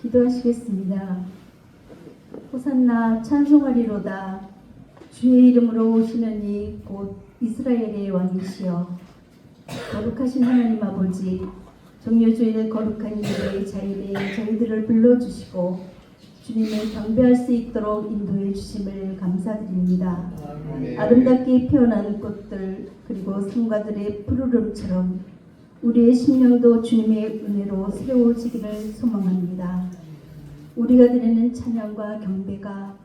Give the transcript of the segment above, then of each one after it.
기도하시겠습니다. 호산나 찬송하리로다. 주의 이름으로 오시는 이 곧 이스라엘의 왕이시여, 거룩하신 하나님 아버지, 정료주일을 거룩한 일의 자일에 저희들을 불러주시고 주님을 경배할 수 있도록 인도해 주심을 감사드립니다. 아름답게 피어난 꽃들 그리고 성가들의 푸르름처럼 우리의 심령도 주님의 은혜로 새로워지기를 소망합니다. 우리가 드리는 찬양과 경배가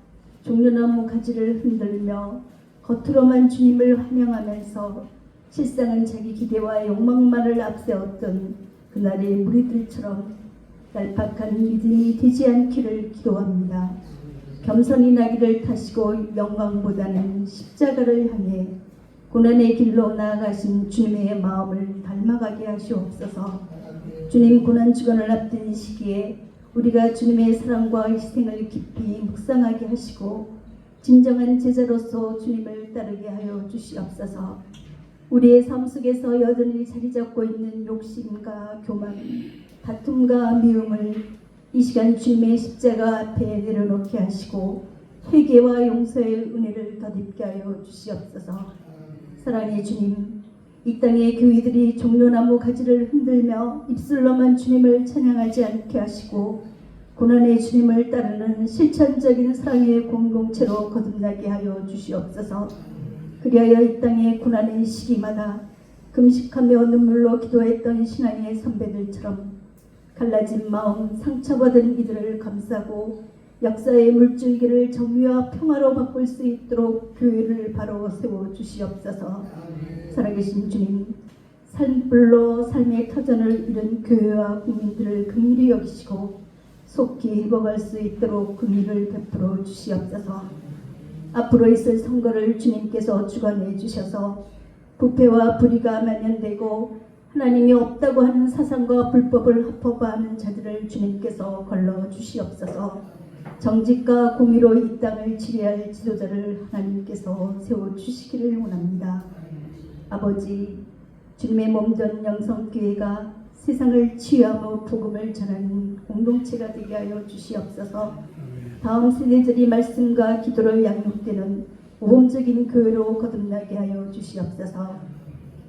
종려나무 가지를 흔들며 겉으로만 주님을 환영하면서 실상은 자기 기대와 욕망만을 앞세웠던 그날의 무리들처럼 얄팍한 믿음이 되지 않기를 기도합니다. 겸손히 나귀를 타시고 영광보다는 십자가를 향해 고난의 길로 나아가신 주님의 마음을 닮아가게 하시옵소서. 주님 고난 주간을 앞둔 시기에 우리가 주님의 사랑과 희생을 깊이 묵상하게 하시고 진정한 제자로서 주님을 따르게 하여 주시옵소서. 우리의 삶 속에서 여전히 자리 잡고 있는 욕심과 교만, 다툼과 미움을 이 시간 주님의 십자가 앞에 내려놓게 하시고 회개와 용서의 은혜를 덧입게 하여 주시옵소서. 사랑의 주님, 이 땅의 교회들이 종려나무 가지를 흔들며 입술로만 주님을 찬양하지 않게 하시고 고난의 주님을 따르는 실천적인 사랑의 공동체로 거듭나게 하여 주시옵소서. 그리하여 이 땅의 고난의 시기마다 금식하며 눈물로 기도했던 신앙의 선배들처럼 갈라진 마음, 상처받은 이들을 감싸고 역사의 물줄기를 정의와 평화로 바꿀 수 있도록 교회를 바로 세워 주시옵소서. 살아계신 주님, 삶불로 삶의 터전을 잃은 교회와 국민들을 긍휼히 여기시고 속히 회복할 수 있도록 긍휼을 베풀어 주시옵소서. 앞으로 있을 선거를 주님께서 주관해 주셔서 부패와 불의가 만연되고 하나님이 없다고 하는 사상과 불법을 합법화하는 자들을 주님께서 걸러 주시옵소서. 정직과 공의로 이 땅을 지배할 지도자를 하나님께서 세워주시기를 원합니다. 아버지, 주님의 몸된 영성교회가 세상을 치유하며 복음을 전하는 공동체가 되게 하여 주시옵소서. 다음 세대들이 말씀과 기도로 양육되는 모범적인 교회로 거듭나게 하여 주시옵소서.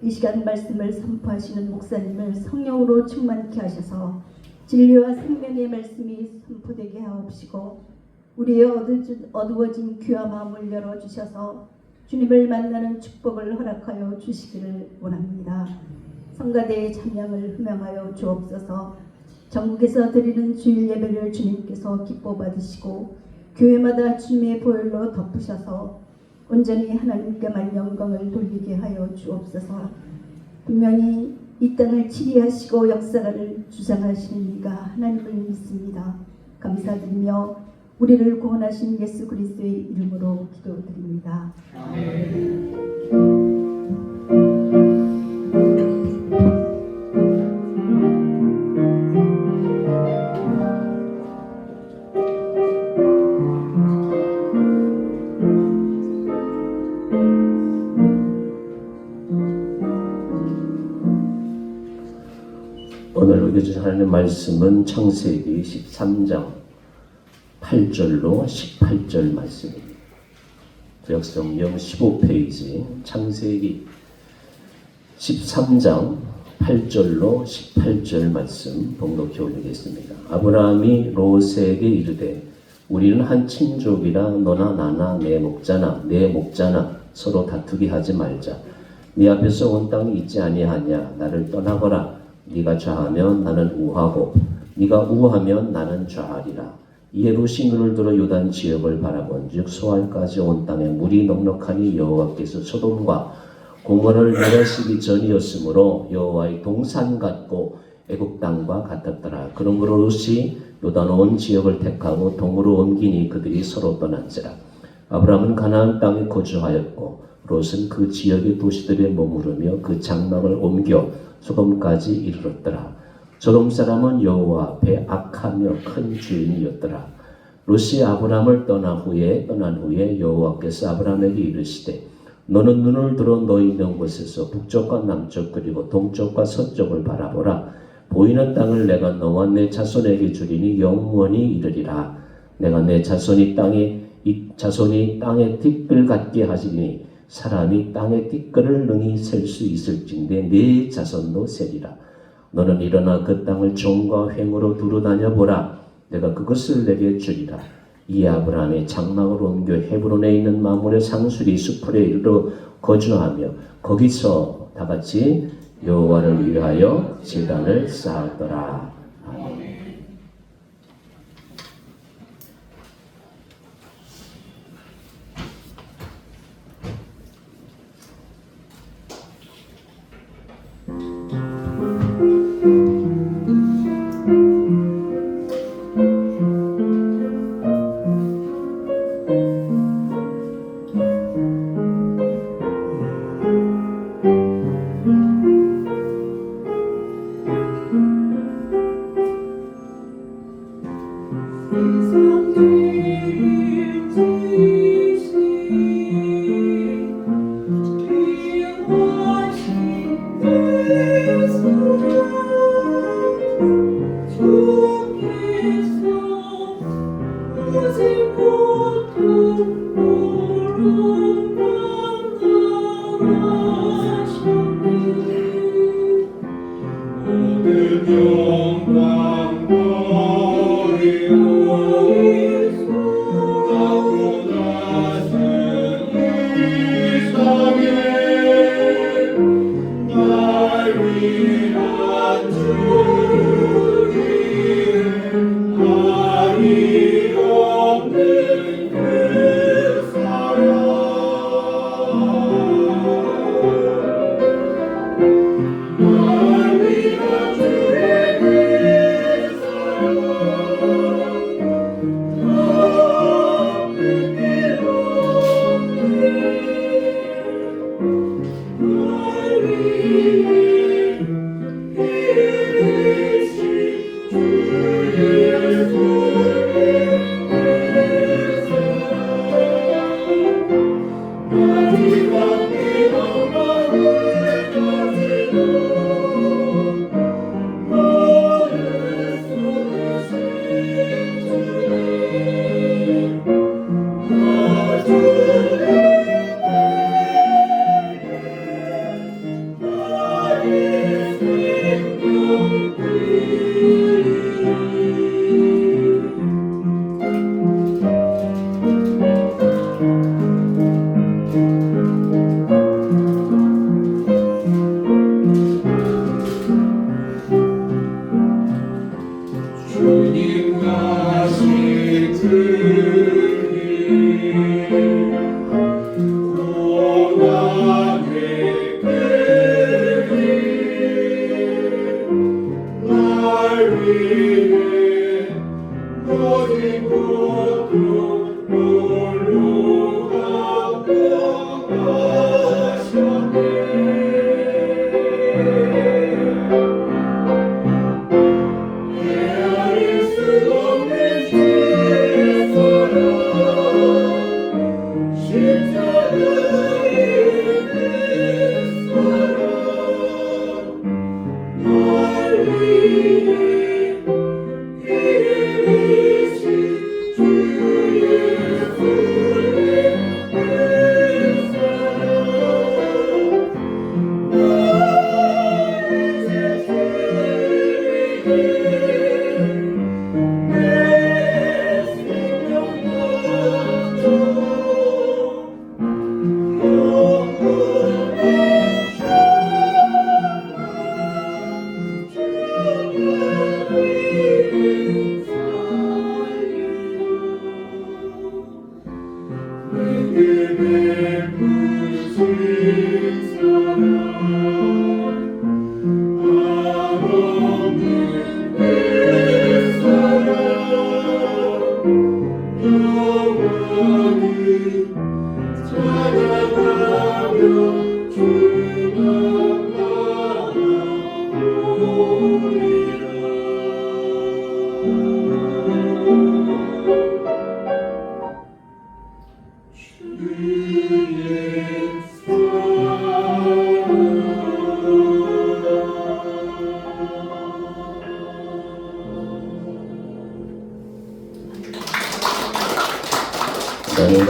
이 시간 말씀을 선포하시는 목사님을 성령으로 충만케 하셔서 진리와 생명의 말씀이 선포되게 하옵시고 우리의 어두워진 귀와 마음을 열어주셔서 주님을 만나는 축복을 허락하여 주시기를 원합니다. 성가대의 찬양을 흠양하여 주옵소서. 전국에서 드리는 주일 예배를 주님께서 기뻐 받으시고 교회마다 주님의 보혈로 덮으셔서 온전히 하나님께만 영광을 돌리게 하여 주옵소서. 분명히 이 땅을 치리하시고 역사를 주장하시는 이가 하나님을 믿습니다. 감사드리며 우리를 구원하신 예수 그리스도의 이름으로 기도드립니다. 아멘. 오늘 우리에게 주신 하나님의 말씀은 창세기 13장 8절로 18절 말씀입니다. 구약성경 15페이지 창세기 13장 8절로 18절 말씀 봉독해 올리겠습니다. 아브라함이 롯에게 이르되 우리는 한 친족이라 너나 나나 내 목자나 서로 다투게 하지 말자. 네 앞에서 온 땅이 있지 아니하냐. 나를 떠나거라. 네가 좌하면 나는 우하고 네가 우하면 나는 좌하리라. 이에 롯이 눈을 들어 요단 지역을 바라본즉 소알까지 온 땅에 물이 넉넉하니 여호와께서 소돔과 고모를 멸하시기 전이었으므로 여호와의 동산 같고 애굽 땅과 같았더라. 그러므로 롯이 요단 온 지역을 택하고 동으로 옮기니 그들이 서로 떠난지라. 아브라함은 가나안 땅에 거주하였고 롯은 그 지역의 도시들에 머무르며 그 장막을 옮겨 소돔까지 이르렀더라. 소돔 사람은 여호와 앞에 악하며 큰 죄인이었더라. 롯이 아브라함을 떠난 후에 여호와께서 아브라함에게 이르시되 너는 눈을 들어 너 있는 곳에서 북쪽과 남쪽 그리고 동쪽과 서쪽을 바라보라. 보이는 땅을 내가 너와 내 자손에게 주리니 영원히 이르리라. 내가 내 자손이 땅에 띠끌 같게 하시니 사람이 땅의 띠끌을 능히 셀 수 있을진데 네 자손도 세리라. 너는 일어나 그 땅을 종과 횡으로 두루 다녀보라. 내가 그것을 내게 주리라. 이 아브라함의 장막을 옮겨 헤브론에 있는 마물의 상수리 수풀에 이르러 거주하며 거기서 다같이 여호와를 위하여 제단을 쌓았더라. 아멘.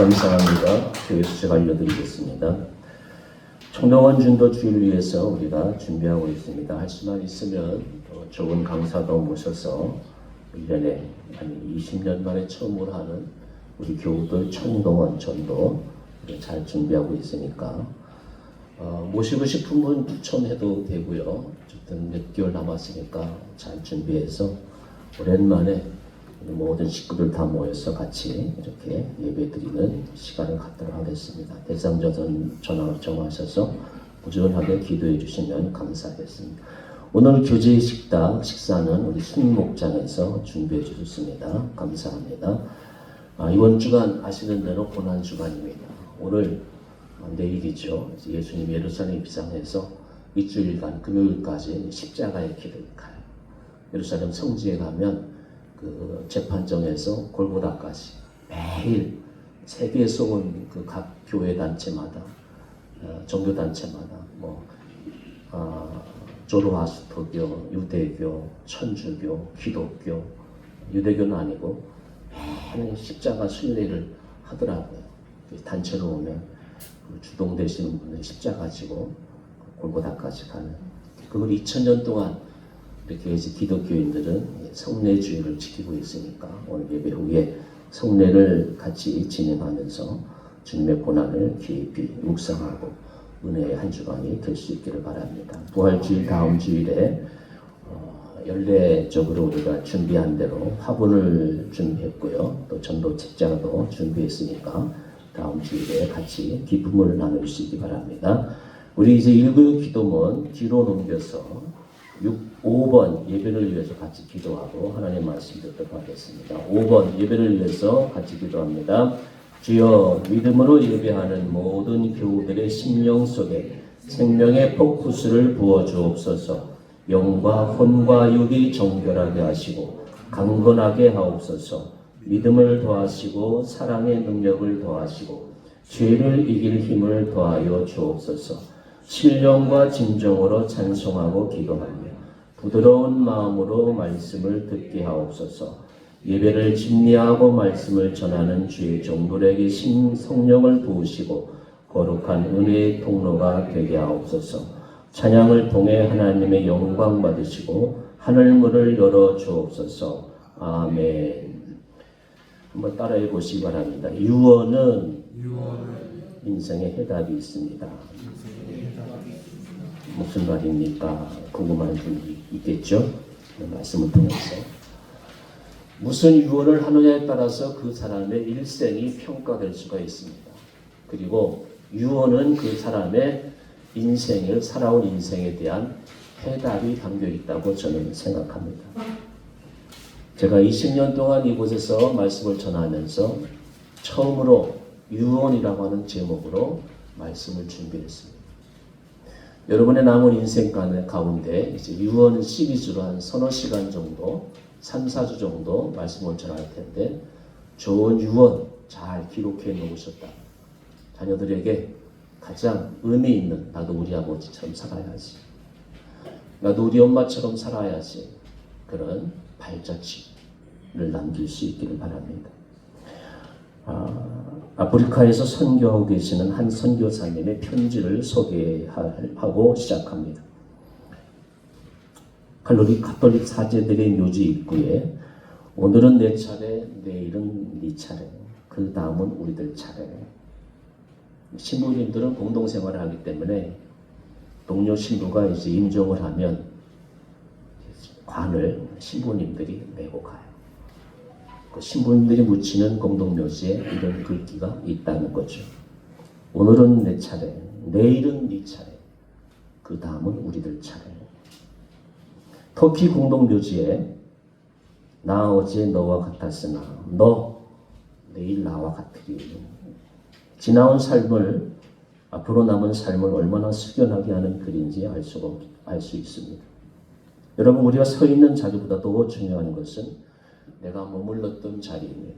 감사합니다. 교회 수색 알려드리겠습니다. 청동원 준도 주일 위해서 우리가 준비하고 있습니다. 할 수만 있으면 좋은 강사도 모셔서 1년에 한 20년 만에 처음으로 하는 우리 교우들 청동원 전도 잘 준비하고 있으니까 모시고 싶은 분 추천해도 되고요. 어쨌든 몇 개월 남았으니까 잘 준비해서 오랜만에 모든 식구들 다 모여서 같이 이렇게 예배드리는 시간을 갖도록 하겠습니다. 대상자선 정하셔서 부지런하게 기도해 주시면 감사하겠습니다. 오늘 교제 식사는 우리 순목장에서 준비해 주셨습니다. 감사합니다. 이번 주간 아시는 대로 고난 주간입니다. 오늘 내일이죠. 예수님 예루살렘 입성해서 일주일간 금요일까지 십자가의 길을 가요. 예루살렘 성지에 가면 그 재판정에서 골고다까지 매일 세계에서 온 그 각 교회 단체마다 종교 단체마다 조로아스터교, 유대교, 천주교, 기독교, 유대교는 아니고 매일 십자가 순례를 하더라고요. 단체로 오면 주동되시는 분은 십자가 지고 골고다까지 가는 그걸 2000년 동안 이렇게 해서 기독교인들은 성례주의를 지키고 있으니까 오늘 예배 후에 성례를 같이 진행하면서 주님의 고난을 깊이 묵상하고 은혜의 한 주간이 될 수 있기를 바랍니다. 부활주일 다음 주일에 연례적으로 우리가 준비한 대로 화분을 준비했고요. 또 전도 책자도 준비했으니까 다음 주일에 같이 기쁨을 나눌 수 있기 바랍니다. 우리 이제 1부 기도문 뒤로 넘겨서 5번 예배를 위해서 같이 기도하고 하나님 말씀 듣도록 하겠습니다. 5번 예배를 위해서 같이 기도합니다. 주여 믿음으로 예배하는 모든 교우들의 심령 속에 생명의 폭구수를 부어 주옵소서. 영과 혼과 육이 정결하게 하시고 강건하게 하옵소서. 믿음을 더하시고 사랑의 능력을 더하시고 죄를 이길 힘을 더하여 주옵소서. 신령과 진정으로 찬송하고 기도하며 부드러운 마음으로 말씀을 듣게 하옵소서. 예배를 집리하고 말씀을 전하는 주의 종들에게 성령을 부으시고 거룩한 은혜의 통로가 되게 하옵소서. 찬양을 통해 하나님의 영광 받으시고 하늘문을 열어 주옵소서. 아멘. 한번 따라해 보시기 바랍니다. 유언은 인생의 해답이 있습니다. 무슨 말입니까? 궁금한 분이 있겠죠? 말씀을 통해서 무슨 유언을 하느냐에 따라서 그 사람의 일생이 평가될 수가 있습니다. 그리고 유언은 그 사람의 인생을 살아온 인생에 대한 해답이 담겨 있다고 저는 생각합니다. 제가 20년 동안 이곳에서 말씀을 전하면서 처음으로 유언이라고 하는 제목으로 말씀을 준비했습니다. 여러분의 남은 인생 가운데 이제 유언 시리즈로 한 서너 시간 정도, 3, 4주 정도 말씀을 전할 텐데 좋은 유언 잘 기록해 놓으셨다. 자녀들에게 가장 의미 있는 나도 우리 아버지처럼 살아야지. 나도 우리 엄마처럼 살아야지. 그런 발자취를 남길 수 있기를 바랍니다. 아프리카에서 선교하고 계시는 한 선교사님의 편지를 소개하고 시작합니다. 가톨릭 사제들의 묘지 입구에 오늘은 내 차례, 내일은 네 차례, 그 다음은 우리들 차례. 신부님들은 공동생활을 하기 때문에 동료 신부가 이제 임종을 하면 관을 신부님들이 메고 가요. 그 신부님들이 묻히는 공동묘지에 이런 글귀가 있다는 거죠. 오늘은 내 차례, 내일은 네 차례, 그 다음은 우리들 차례. 터키 공동묘지에 나 어제 너와 같았으나 너 내일 나와 같으리. 지나온 삶을 앞으로 남은 삶을 얼마나 숙연하게 하는 글인지 알 수 있습니다. 여러분 우리가 서 있는 자리보다 더 중요한 것은 내가 머물렀던 자리입니다.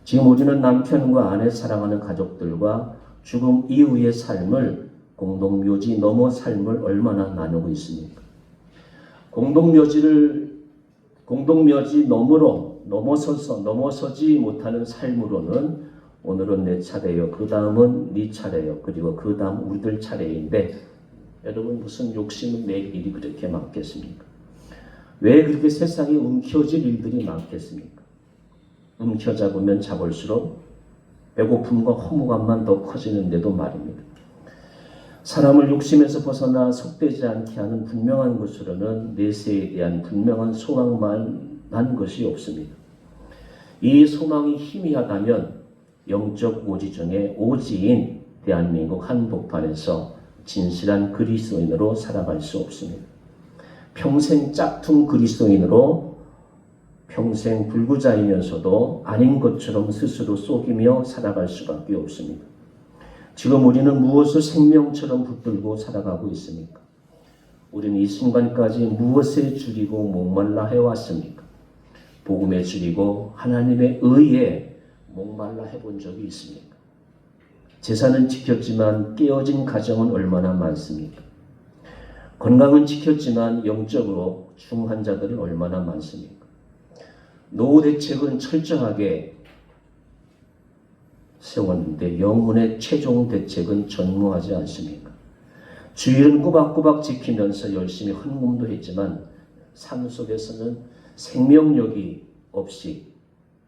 지금 우리는 남편과 아내 사랑하는 가족들과 죽음 이후의 삶을 공동묘지 넘어 삶을 얼마나 나누고 있습니까? 공동묘지 넘어서지 못하는 삶으로는 오늘은 내 차례요. 그 다음은 네 차례요. 그리고 그 다음 우리들 차례인데 여러분 무슨 욕심은 낼 일이 그렇게 많겠습니까? 왜 그렇게 세상에 움켜질 일들이 많겠습니까? 움켜잡으면 잡을수록 배고픔과 허무감만 더 커지는데도 말입니다. 사람을 욕심에서 벗어나 속되지 않게 하는 분명한 것으로는 내세에 대한 분명한 소망만 한 것이 없습니다. 이 소망이 희미하다면 영적 오지 중에 오지인 대한민국 한복판에서 진실한 그리스도인으로 살아갈 수 없습니다. 평생 짝퉁 그리스도인으로 평생 불구자이면서도 아닌 것처럼 스스로 속이며 살아갈 수밖에 없습니다. 지금 우리는 무엇을 생명처럼 붙들고 살아가고 있습니까? 우리는 이 순간까지 무엇에 줄이고 목말라 해왔습니까? 복음에 줄이고 하나님의 의에 목말라 해본 적이 있습니까? 재산은 지켰지만 깨어진 가정은 얼마나 많습니까? 건강은 지켰지만 영적으로 중한 자들은 얼마나 많습니까? 노후 대책은 철저하게 세웠는데 영혼의 최종 대책은 전무하지 않습니까? 주일은 꼬박꼬박 지키면서 열심히 헌금도 했지만 삶 속에서는 생명력이 없이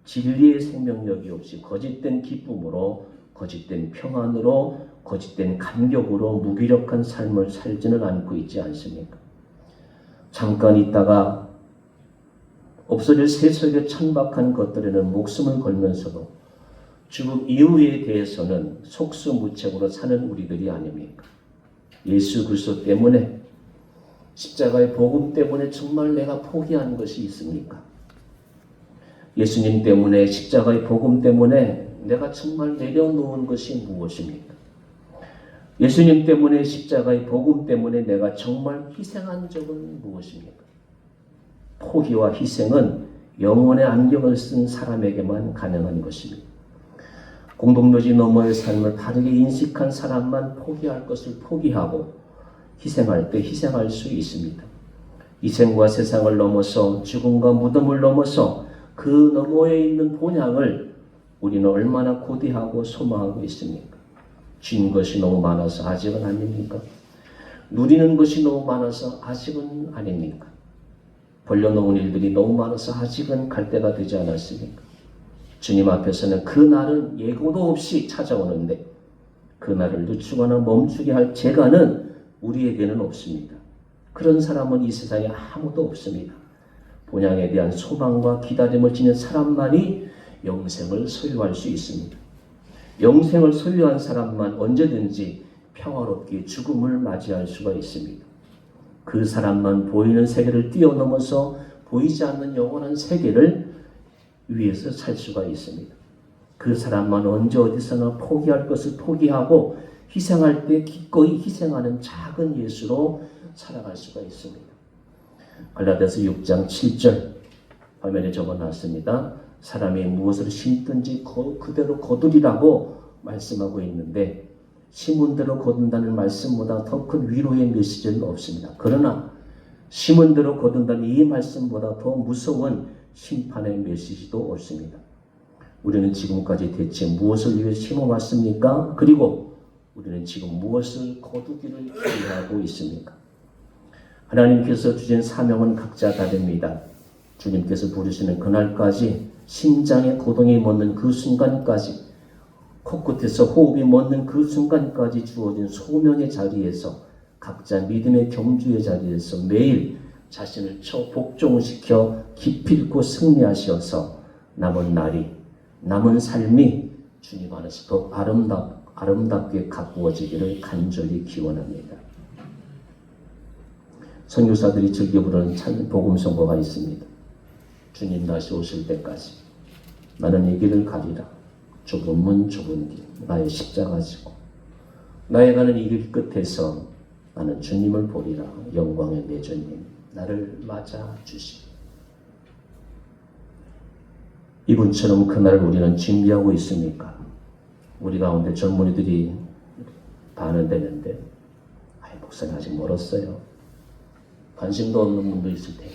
진리의 생명력이 없이 거짓된 기쁨으로 거짓된 평안으로 거짓된 감격으로 무기력한 삶을 살지는 않고 있지 않습니까? 잠깐 있다가 없어질 세속의 천박한 것들에는 목숨을 걸면서도 죽음 이후에 대해서는 속수무책으로 사는 우리들이 아닙니까? 예수 그리스도 때문에 십자가의 복음 때문에 정말 내가 포기한 것이 있습니까? 예수님 때문에 십자가의 복음 때문에 내가 정말 내려놓은 것이 무엇입니까? 예수님 때문에 십자가의 복음 때문에 내가 정말 희생한 적은 무엇입니까? 포기와 희생은 영혼의 안경을 쓴 사람에게만 가능한 것입니다. 공동묘지 너머의 삶을 바르게 인식한 사람만 포기할 것을 포기하고 희생할 때 희생할 수 있습니다. 희생과 세상을 넘어서 죽음과 무덤을 넘어서 그 너머에 있는 본향을 우리는 얼마나 고대하고 소망하고 있습니까? 쥔 것이 너무 많아서 아직은 아닙니까? 누리는 것이 너무 많아서 아직은 아닙니까? 벌려놓은 일들이 너무 많아서 아직은 갈 때가 되지 않았습니까? 주님 앞에서는 그 날은 예고도 없이 찾아오는데 그 날을 늦추거나 멈추게 할 재간은 우리에게는 없습니다. 그런 사람은 이 세상에 아무도 없습니다. 본향에 대한 소망과 기다림을 지닌 사람만이 영생을 소유할 수 있습니다. 영생을 소유한 사람만 언제든지 평화롭게 죽음을 맞이할 수가 있습니다. 그 사람만 보이는 세계를 뛰어넘어서 보이지 않는 영원한 세계를 위해서 살 수가 있습니다. 그 사람만 언제 어디서나 포기할 것을 포기하고 희생할 때 기꺼이 희생하는 작은 예수로 살아갈 수가 있습니다. 갈라디아서 6장 7절 화면에 적어놨습니다. 사람이 무엇을 심든지 그대로 거두리라고 말씀하고 있는데 심은 대로 거둔다는 말씀보다 더 큰 위로의 메시지는 없습니다. 그러나 심은 대로 거둔다는 이 말씀보다 더 무서운 심판의 메시지도 없습니다. 우리는 지금까지 대체 무엇을 위해 심어왔습니까? 그리고 우리는 지금 무엇을 거두기를 기대하고 있습니까? 하나님께서 주신 사명은 각자 다릅니다. 주님께서 부르시는 그날까지 심장에 고동이 멎는 그 순간까지 코끝에서 호흡이 멎는 그 순간까지 주어진 소명의 자리에서 각자 믿음의 경주의 자리에서 매일 자신을 복종시켜 기필코 승리하셔서 남은 날이 남은 삶이 주님 안에서 더 아름답게 가꾸어지기를 간절히 기원합니다. 선교사들이 즐겨 부르는 참 복음성가가 있습니다. 주님 다시 오실 때까지 나는 이 길을 가리라. 좁은 문 좁은 길 나의 십자가 지고 나의 가는 이 길 끝에서 나는 주님을 보리라. 영광의 내 주님 나를 맞아 주시리. 이분처럼 그날을 우리는 준비하고 있습니까? 우리 가운데 젊은이들이 반응되는데 목사님 아직 멀었어요. 관심도 없는 분도 있을 테고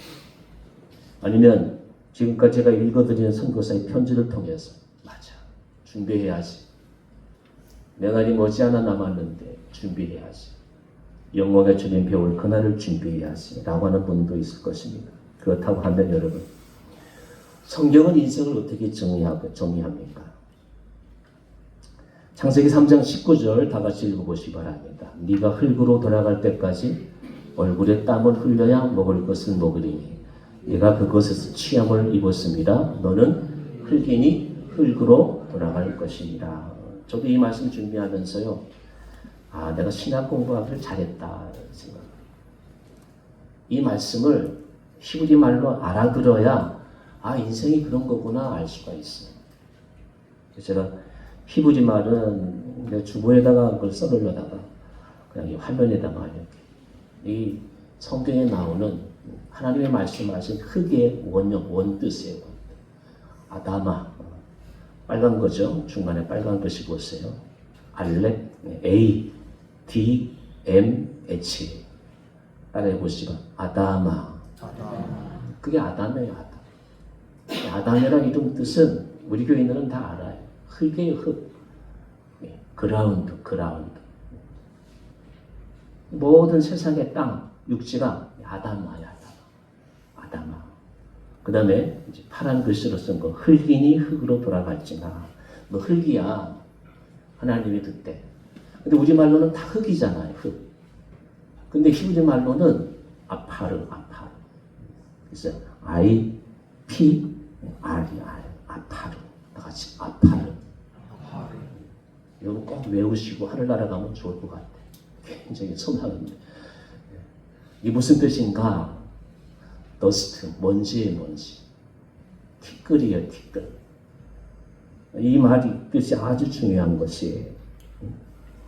아니면 지금까지 제가 읽어드리는 선교사의 편지를 통해서 맞아 준비해야지. 내 날이 머지않아 남았는데 준비해야지. 영광의 주님 배울 그날을 준비해야지 라고 하는 분도 있을 것입니다. 그렇다고 하면 여러분, 성경은 인생을 어떻게 정의합니까? 창세기 3장 19절 다 같이 읽어보시기 바랍니다. 네가 흙으로 돌아갈 때까지 얼굴에 땀을 흘려야 먹을 것을 먹으리니 네가 그것에서 취함을 입었습니다. 너는 흙이니 흙으로 돌아갈 것이니라. 저도 이 말씀 준비하면서요, 내가 신학 공부하기를 잘했다 생각. 이 말씀을 히브리 말로 알아들어야 인생이 그런 거구나 알 수가 있어요. 제가 히브리 말은 내 주보에다가 그걸 써놓으려다가 그냥 이 화면에다가 이 성경에 나오는 하나님의 말씀하신 흙의 원뜻이에요. 아다마, 빨간 거죠. 중간에 빨간 것이 보세요. 알렙, A, D, M, H. 따라해 보시고 아다마. 그게 아담이에요. 아담이라는 이름 뜻은 우리 교인들은 다 알아요. 흙이에요. 흙. 그라운드. 모든 세상의 땅, 육지가 아담아야. 아담아. 그 다음에 파란 글씨로 쓴 거, 흙이니 흙으로 돌아갈지나. 너 흙이야. 하나님이 그때. 근데 우리말로는 다 흙이잖아요. 흙. 근데 히브리 말로는 아파르. 그래서 I, P, R이 아파르. 다 같이 아파르. 이거 꼭 외우시고 하늘나라 가면 좋을 것 같아요. 굉장히 선하는데. 이게 무슨 뜻인가? 더스트, 먼지의 먼지. 티끌이에요, 티끌. 이 말이 뜻이 아주 중요한 것이에요.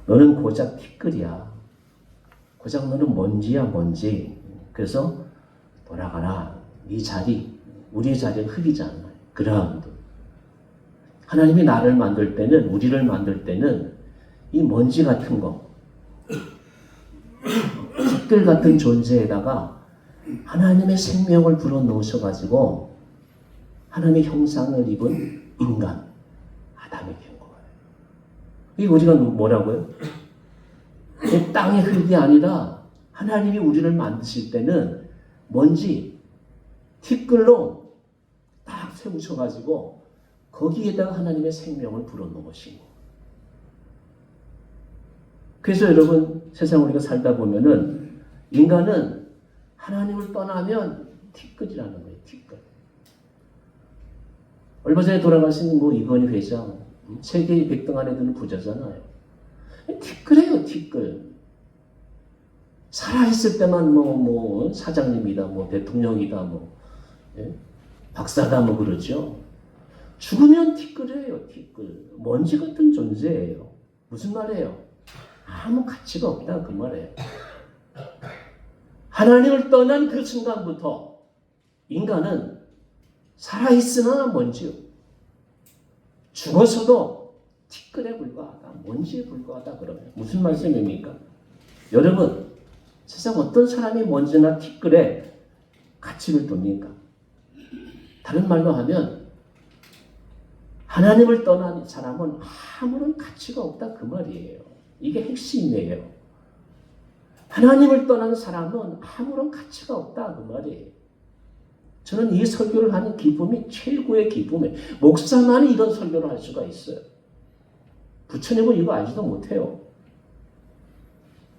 너는 고작 티끌이야. 고작 너는 먼지야, 먼지. 그래서 돌아가라. 네 자리, 우리의 자리는 흙이잖아요. 그라운드. 하나님이 나를 만들 때는, 우리를 만들 때는 이 먼지 같은 거, 티끌 같은 존재에다가 하나님의 생명을 불어넣으셔가지고 하나님의 형상을 입은 인간, 아담이 된 거예요. 이게 우리가 뭐라고요? 이 땅의 흙이 아니라 하나님이 우리를 만드실 때는 먼지, 티끌로 딱 세우셔가지고 거기에다가 하나님의 생명을 불어넣으신 거예요. 그래서 여러분, 세상 우리가 살다 보면은 인간은 하나님을 떠나면 티끌이라는 거예요. 티끌. 얼마 전에 돌아가신 이건희 회장, 세계 100등 안에 드는 부자잖아요. 티끌이에요, 티끌. 살아있을 때만 사장님이다, 대통령이다, 박사다, 그러죠. 죽으면 티끌이에요, 티끌. 먼지 같은 존재예요. 무슨 말이에요? 아무 가치가 없다, 그 말이에요. 하나님을 떠난 그 순간부터 인간은 살아있으나 먼지요. 죽어서도 티끌에 불과하다, 먼지에 불과하다 그러면 무슨 말씀입니까? 여러분, 세상 어떤 사람이 먼지나 티끌에 가치를 둡니까? 다른 말로 하면 하나님을 떠난 사람은 아무런 가치가 없다 그 말이에요. 이게 핵심이에요. 하나님을 떠난 사람은 아무런 가치가 없다 그 말이에요. 저는 이 설교를 하는 기쁨이 최고의 기쁨이에요. 목사만이 이런 설교를 할 수가 있어요. 부처님은 이거 알지도 못해요.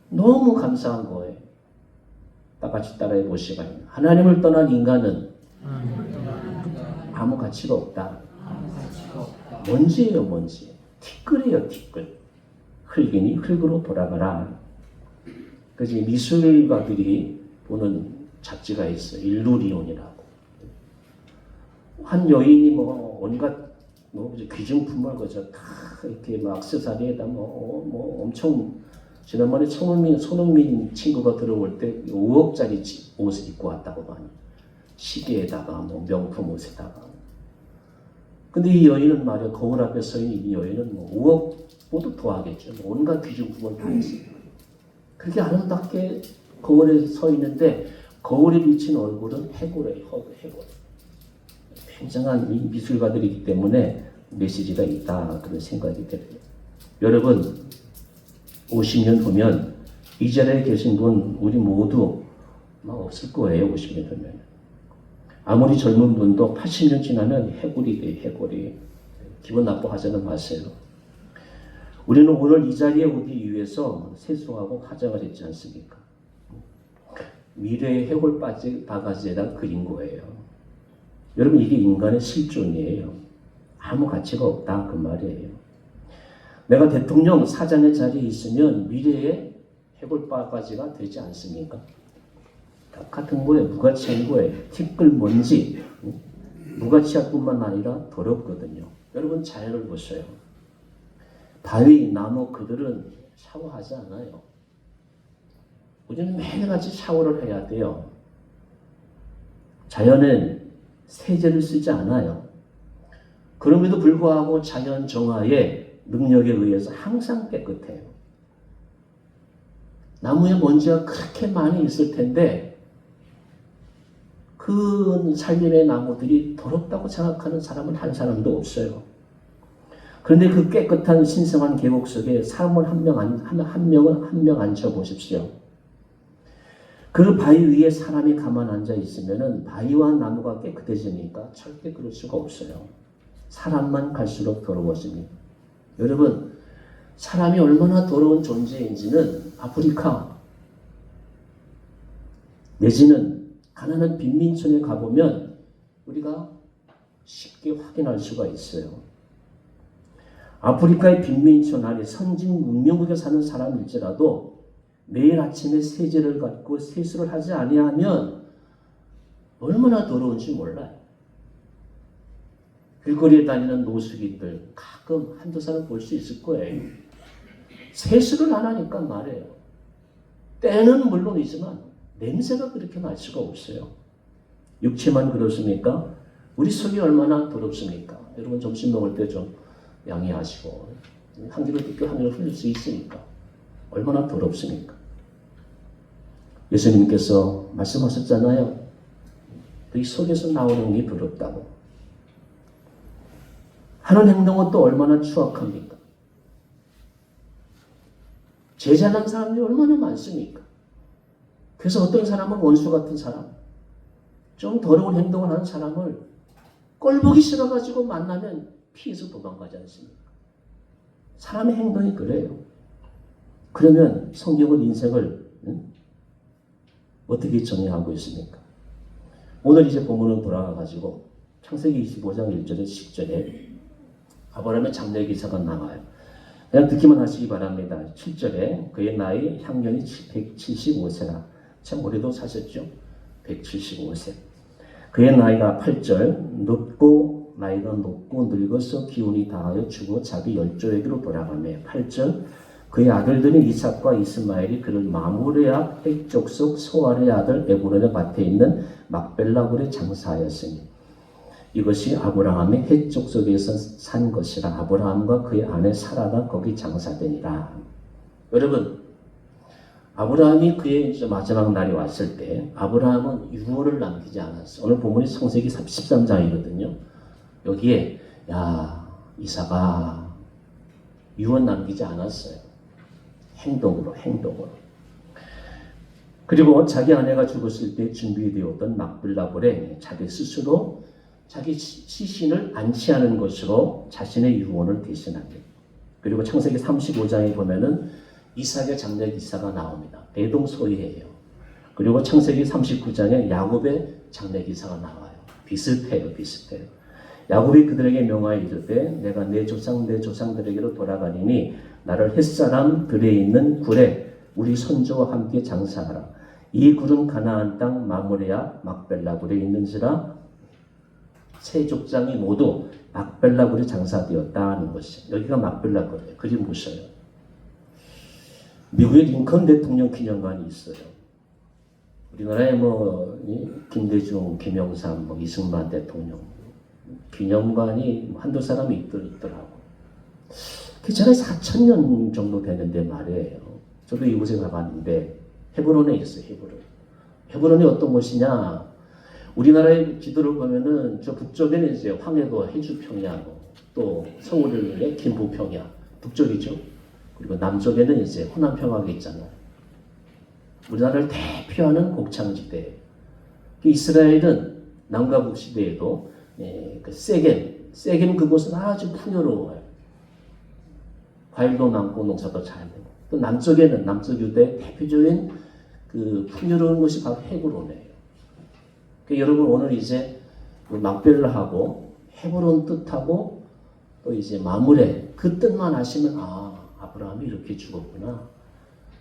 너무 감사한 거예요. 다 같이 따라해 보시기 바랍니다. 하나님을 떠난 인간은 아무 가치가 없다. 먼지예요, 먼지. 티끌이에요, 티끌. 흙이니 흙으로 돌아가라. 그래서 미술가들이 보는 잡지가 있어요. 일루리온이라고. 한 여인이 온갖 귀중품을 다 이렇게 액세서리에다 엄청 지난번에 손흥민 친구가 들어올 때 5억짜리 옷을 입고 왔다고 하니 시계에다가 명품 옷에다가. 근데 이 여인은 말이야, 거울 앞에 서 있는 이 여인은 5억보다 더하겠죠. 온갖 귀중품을 다 했어요. 그렇게 아름답게 거울에 서 있는데 거울에 비친 얼굴은 해골이에요. 해골. 굉장한 이 미술가들이기 때문에 메시지가 있다 그런 생각이 들어요. 여러분 50년 후면 이 자리에 계신 분 우리 모두 막 없을 거예요. 50년 후면. 아무리 젊은 분도 80년 지나면 해골이 돼요. 해골이. 기분 나빠하지는 마세요. 우리는 오늘 이 자리에 오기 위해서 세수하고 화장을 했지 않습니까? 미래의 해골 바가지에다 그린 거예요. 여러분 이게 인간의 실존이에요. 아무 가치가 없다 그 말이에요. 내가 대통령 사장의 자리에 있으면 미래의 해골 바가지가 되지 않습니까? 같은 거에 무가치한 거에 티끌 먼지 무가치할 뿐만 아니라 더럽거든요. 여러분 자연을 보세요. 바위, 나무 그들은 샤워하지 않아요. 우리는 매일같이 샤워를 해야 돼요. 자연은 세제를 쓰지 않아요. 그럼에도 불구하고 자연 정화의 능력에 의해서 항상 깨끗해요. 나무에 먼지가 그렇게 많이 있을 텐데 그 산림의 나무들이 더럽다고 생각하는 사람은 한 사람도 없어요. 그런데 그 깨끗한 신성한 계곡 속에 사람을 한 명 앉혀 보십시오. 그 바위 위에 사람이 가만 앉아 있으면은 바위와 나무가 깨끗해지니까 절대 그럴 수가 없어요. 사람만 갈수록 더러워집니다. 여러분, 사람이 얼마나 더러운 존재인지는 아프리카 내지는 가난한 빈민촌에 가보면 우리가 쉽게 확인할 수가 있어요. 아프리카의 빈민촌 안에 선진 문명국에 사는 사람일지라도 매일 아침에 세제를 갖고 세수를 하지 아니하면 얼마나 더러운지 몰라요. 길거리에 다니는 노숙인들 가끔 한두 사람 볼 수 있을 거예요. 세수를 안 하니까 말이에요. 때는 물론이지만 냄새가 그렇게 날 수가 없어요. 육체만 그렇습니까? 우리 속이 얼마나 더럽습니까? 여러분 점심 먹을 때 좀 양해하시고 한 귀로 듣고 한 귀로 흘릴 수 있으니까 얼마나 더럽습니까? 예수님께서 말씀하셨잖아요. 이 속에서 나오는 게 더럽다고. 하는 행동은 또 얼마나 추악합니까? 제자는 사람들이 얼마나 많습니까? 그래서 어떤 사람은 원수 같은 사람, 좀 더러운 행동을 하는 사람을 꼴보기 싫어가지고 만나면 피해서 도망가지 않습니까? 사람의 행동이 그래요. 그러면 성경은 인생을 어떻게 정의하고 있습니까? 오늘 이제 본문은 돌아가가지고 창세기 25장 1절에 10절에 아브라함의 장래 기사가 나와요. 그냥 듣기만 하시기 바랍니다. 7절에 그의 나이 향년이 175세라. 참 오래도 사셨죠? 175세. 그의 나이가 8절 나이가 높고 늙어서 기운이 다하여 죽어 자기 열조에게로 돌아가며 8절 그의 아들들인 이삭과 이스마엘이 그를 마므레아 헷족속 소알의 아들 에브론의 밭에 있는 막벨라굴에 장사하였으니 이것이 아브라함의 헷족속에서 산 것이라. 아브라함과 그의 아내 사라가 거기 장사되니라. 여러분, 아브라함이 그의 이제 마지막 날이 왔을 때 아브라함은 유언을 남기지 않았어. 오늘 본문이 창세기 13장이거든요. 여기에 이삭아 유언 남기지 않았어요. 행동으로. 그리고 자기 아내가 죽었을 때 준비되었던 막빌라볼에 자기 스스로 자기 시신을 안치하는 것으로 자신의 유언을 대신합니다. 그리고 창세기 35장에 보면은 이삭의 장래 기사가 나옵니다. 대동소이해요. 그리고 창세기 39장에 야곱의 장래 기사가 나와요. 비슷해요. 야곱이 그들에게 명하여 이르되 내가 내 조상들에게로 돌아가리니 나를 햇사람 들에 있는 굴에 우리 손주와 함께 장사하라. 이 굴은 가나안 땅 마므레아 막벨라 굴에 있는지라. 세 족장이 모두 막벨라 굴에 장사되었다는 것이. 여기가 막벨라 굴이에요. 그림 보셔요. 미국의 링컨 대통령 기념관이 있어요. 우리나라에 김대중, 김영삼, 이승만 대통령 기념관이 한두 사람이 있더라고. 기차가 4,000년 정도 되는데 말이에요. 저도 이곳에 가봤는데 헤브론에 있어요. 헤브론이 어떤 곳이냐? 우리나라의 지도를 보면은 저 북쪽에는 이제 황해도, 해주, 평야고 또 서울의 김부평야 북쪽이죠. 그리고 남쪽에는 이제 호남평화가 있잖아요. 우리나라를 대표하는 곡창지대예요. 이스라엘은 남과 북 시대에도 그 세겜 그곳은 아주 풍요로워요. 과일도 많고 농사도 잘 되고 또 남쪽에는 남쪽 유대의 대표적인 그 풍요로운 것이 바로 헤브론이에요. 여러분 오늘 이제 막벨라하고 헤브론 뜻하고 또 이제 마므레 그 뜻만 아시면 아브라함이 이렇게 죽었구나.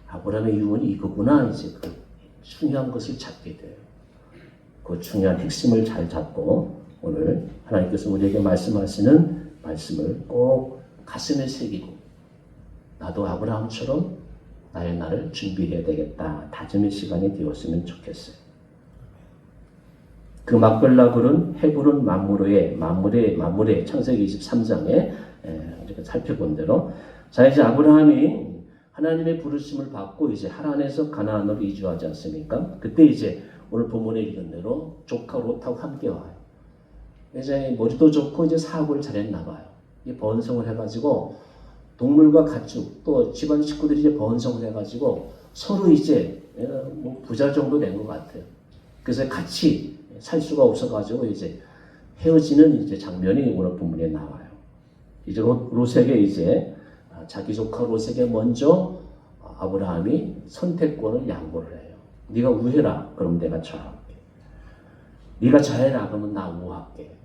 아브라함의 유언이 이거구나. 이제 그 중요한 것을 잡게 돼요. 그 중요한 핵심을 잘 잡고 오늘 하나님께서 우리에게 말씀하시는 말씀을 꼭 가슴에 새기고 나도 아브라함처럼 나의 날을 준비해야 되겠다. 다짐의 시간이 되었으면 좋겠어요. 그 막벨라 굴은 헤브론 마므레 창세기 23장에 우리가 살펴본 대로 자 이제 아브라함이 하나님의 부르심을 받고 이제 하란에서 가나안으로 이주하지 않습니까? 그때 이제 오늘 본문에 읽은 대로 조카 롯하고 함께 와요. 이제 머리도 좋고 이제 사업을 잘했나 봐요. 번성을 해가지고 동물과 가축 또 집안 식구들이 이제 번성을 해가지고 서로 이제 뭐 부자 정도 된 것 같아요. 그래서 같이 살 수가 없어가지고 이제 헤어지는 이제 장면이 오늘 본문에 나와요. 이제 롯에게 이제 자기 조카 롯에게 먼저 아브라함이 선택권을 양보를 해요. 네가 우해라. 그럼 내가 좌할게. 네가 좌해라. 그러면 나 우할게.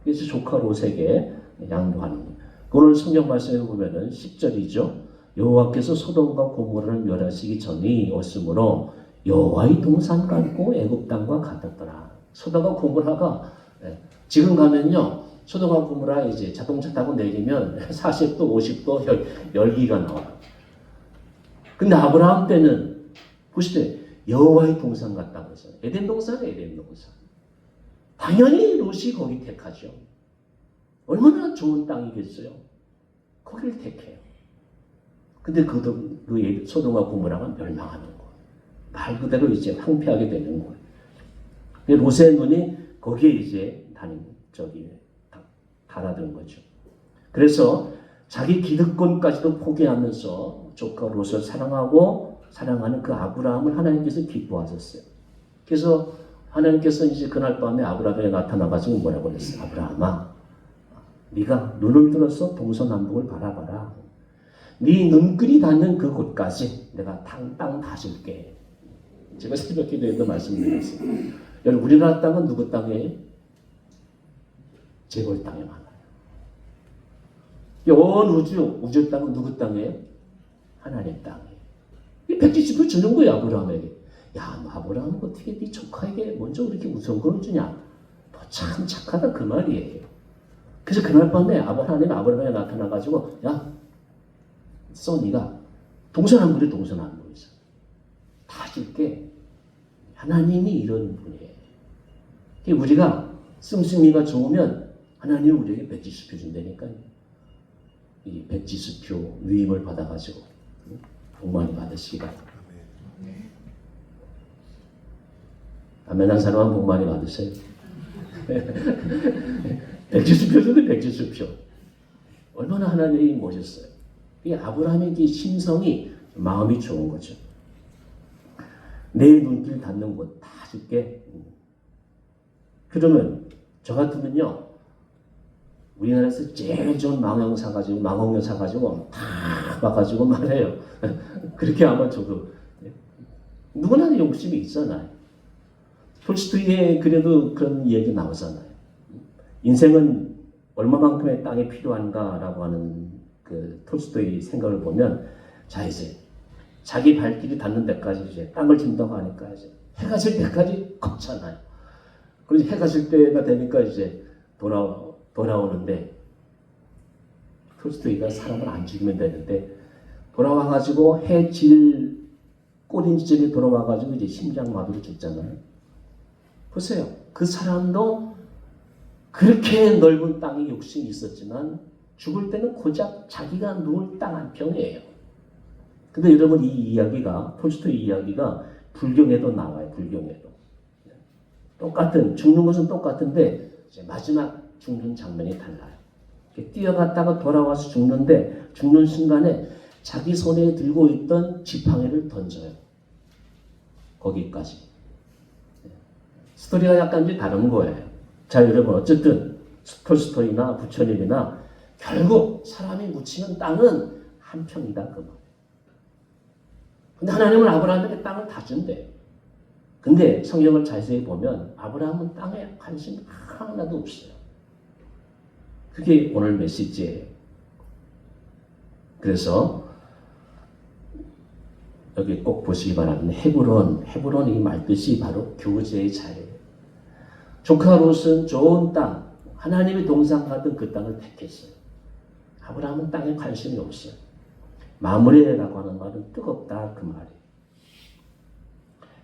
그래서 조카 롯에게 양보하는 거예요. 오늘 성경 말씀에 보면은 10절이죠. 여호와께서 소돔과 고모라를 멸하시기 전이 왔으므로 여호와의 동산 깔고 애굽 땅과 같았더라. 소돔과 고모라가 지금 가면요. 소돔과 고모라 이제 자동차 타고 내리면 40도, 50도 열기가 나와요. 근데 아브라함 때는 보시되 여호와의 동산 같다고 해서 에덴 동산이에요. 에덴 동산. 당연히 롯이 거기 택하죠. 얼마나 좋은 땅이겠어요. 거기를 택해요. 근데 그 소돔과 고모라가 멸망하는 거예요. 말 그대로 이제 황폐하게 되는 거예요. 롯의 눈이 거기에 이제 달아든 거죠. 그래서 자기 기득권까지도 포기하면서 조카 롯을 사랑하는 그 아브라함을 하나님께서 기뻐하셨어요. 그래서 하나님께서 이제 그날 밤에 아브라함에게 나타나가지고 뭐라고 그랬어요? 아브라함아, 네가 눈을 들어서 동서남북을 바라봐라. 네 눈길이 닿는 그 곳까지 내가 땅 다 줄게. 제가 새벽 기도에도 말씀드렸어요. 여러분 우리나라 땅은 누구 땅이에요? 재벌 땅이 많아요. 온 우주 땅은 누구 땅이에요? 하나님 땅이에요. 이 백지집을 주는 거예요. 아브라함에게. 야, 너 아브라함은 어떻게 네 조카에게 먼저 그렇게 우선권을 주냐? 너 참 착하다 그 말이에요. 그래서 그날 밤에 하나님이 아브라함에게 나타나가지고 야, 네가 동서남북에 동서남북에서 다 줄게. 하나님이 이런 분이에요. 우리가 씀씀이가 좋으면 하나님이 우리에게 백지수표 준다니까요. 이 백지수표 위임을 받아가지고 복 많이 받으시기 바랍니다. 아멘 한 사람은 복 많이 받으세요. 백지수표도 백지수표. 얼마나 하나님이 멋있어요. 이 아브라함의 이 심성이 마음이 좋은 거죠. 내 눈길 닿는 곳 다 줄게. 그러면 저 같으면요. 우리나라에서 제일 좋은 망원경 사가지고 다 봐가지고 말해요. 그렇게 아마 저도 누구나 욕심이 있잖아요. 톨스토이에 그래도 그런 얘기 나오잖아요. 인생은 얼마만큼의 땅이 필요한가라고 하는 그 톨스토이 생각을 보면 자 이제 자기 발길이 닿는 데까지 이제 땅을 준다고 하니까 이제 해가 질 때까지 걷잖아요. 그리고 해가 질 때가 되니까 이제 돌아오는데 톨스토이가 사람을 안 죽이면 되는데 돌아와가지고 해질 꼬린지점에 돌아와가지고 이제 심장마비로 죽잖아요. 보세요. 그 사람도 그렇게 넓은 땅에 욕심이 있었지만 죽을 때는 고작 자기가 누울 땅 한 평이에요. 근데 여러분 이 이야기가 톨스토이 이야기가 불경에도 나와요. 불경에도 똑같은 죽는 것은 똑같은데 이제 마지막 죽는 장면이 달라요. 뛰어갔다가 돌아와서 죽는데 죽는 순간에 자기 손에 들고 있던 지팡이를 던져요. 거기까지. 스토리가 약간 좀 다른 거예요. 자, 여러분 어쨌든 톨스토이나 부처님이나 결국 사람이 묻히는 땅은 한 평이다 그 말. 근데 하나님은 아브라함에게 땅을 다 준대. 근데 성경을 자세히 보면 아브라함은 땅에 관심 하나도 없어요. 그게 오늘 메시지예요. 그래서 여기 꼭 보시기 바랍니다. 헤브론 이 말뜻이 바로 교제의 자리예요. 조카 롯은 좋은 땅, 하나님의 동상 같은 그 땅을 택했어요. 아브라함은 땅에 관심이 없어요. 마므레라고 하는 말은 뜨겁다 그 말이에요.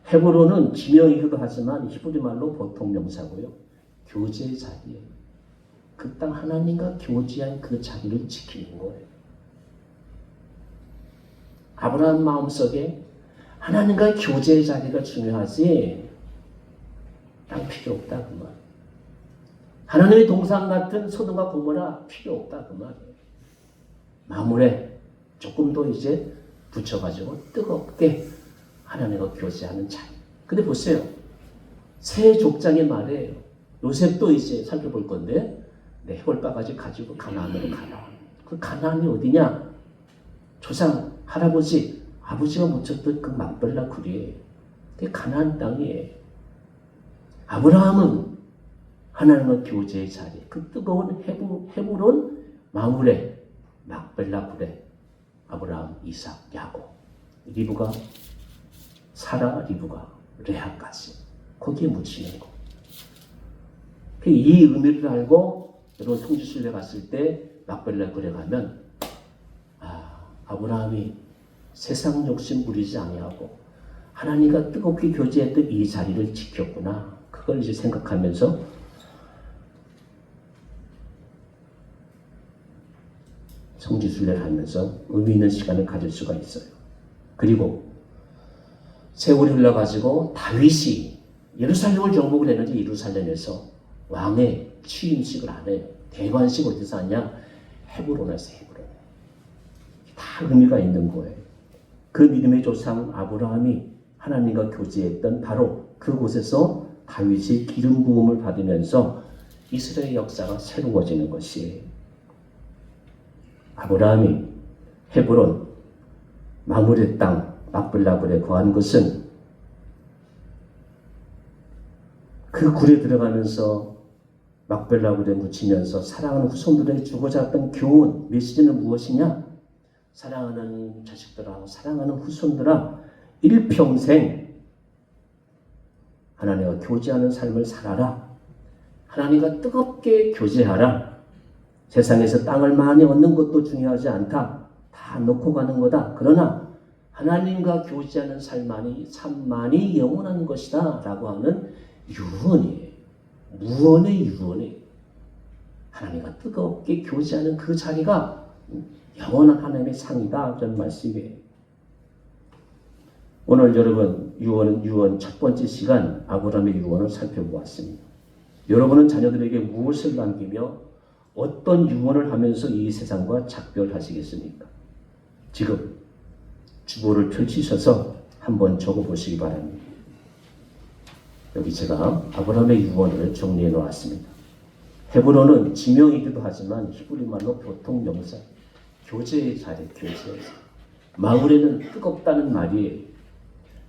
헤브론은 지명이기도 하지만 히브리 말로 보통 명사고요. 교제의 자리예요. 그 땅 하나님과 교제한 그 자리를 지키는 거예요. 아브라함 마음속에 하나님과 교제의 자리가 중요하지 땅 필요 없다 그 말. 하나님의 동상 같은 소돔과 고모라 필요 없다 그 말이에요. 마무리에 조금 더 이제 붙여가지고 뜨겁게 하나님과 교제하는 자리. 근데 보세요. 새 족장의 말이에요. 요셉도 이제 살펴볼 건데 내 해골바가지 가지고 가나안으로 가라. 그 가나안이 어디냐? 조상 할아버지 아버지가 묻혔던 그 막벨라 굴이에요. 그게 가나안 땅이에요. 아브라함은 하나님과 교제의 자리, 그 뜨거운 헤브론 마므레 막벨라 굴에 아브라함, 이삭, 야곱, 리브가 사라, 리브가 레아까지 거기에 묻히는 거. 이 의미를 알고 여러분 성지순례 갔을 때 막벨라 굴에 가면 아브라함이 세상 욕심 부리지 아니하고 하나님과 뜨겁게 교제했던 이 자리를 지켰구나. 그걸 이제 생각하면서 성지순례를 하면서 의미 있는 시간을 가질 수가 있어요. 그리고 세월이 흘러가지고 다윗이 예루살렘을 정복을 했는데 예루살렘에서 왕의 취임식을 안 해요. 대관식 어디서 하냐? 헤브론에서 헤브론. 다 의미가 있는 거예요. 그 믿음의 조상 아브라함이 하나님과 교제했던 바로 그곳에서 다윗이 기름 부음을 받으면서 이스라엘 역사가 새로워지는 것이에요. 아브라함이 헤브론 마므레 땅 막벨라 굴에 거한 것은 그 굴에 들어가면서 막벨라 굴에 묻히면서 사랑하는 후손들에게 주고자 했던 교훈 메시지는 무엇이냐? 사랑하는 자식들아, 사랑하는 후손들아, 일평생 하나님과 교제하는 삶을 살아라. 하나님과 뜨겁게 교제하라. 세상에서 땅을 많이 얻는 것도 중요하지 않다. 다 놓고 가는 거다. 그러나 하나님과 교제하는 삶만이 영원한 것이다. 라고 하는 유언이에요. 무언의 유언이에요. 하나님과 뜨겁게 교제하는 그 자리가 영원한 하나님의 상이다. 그런 말씀이에요. 오늘 여러분 유언 첫 번째 시간 아브라함의 유언을 살펴보았습니다. 여러분은 자녀들에게 무엇을 남기며 어떤 유언을 하면서 이 세상과 작별하시겠습니까? 지금 주보를 펼치셔서 한번 적어보시기 바랍니다. 여기 제가 아브라함의 유언을 정리해 놓았습니다. 헤브론은 지명이기도 하지만 히브리 말로 보통 명사, 교제의 자리, 교제의 자리. 마므레는 뜨겁다는 말이에요.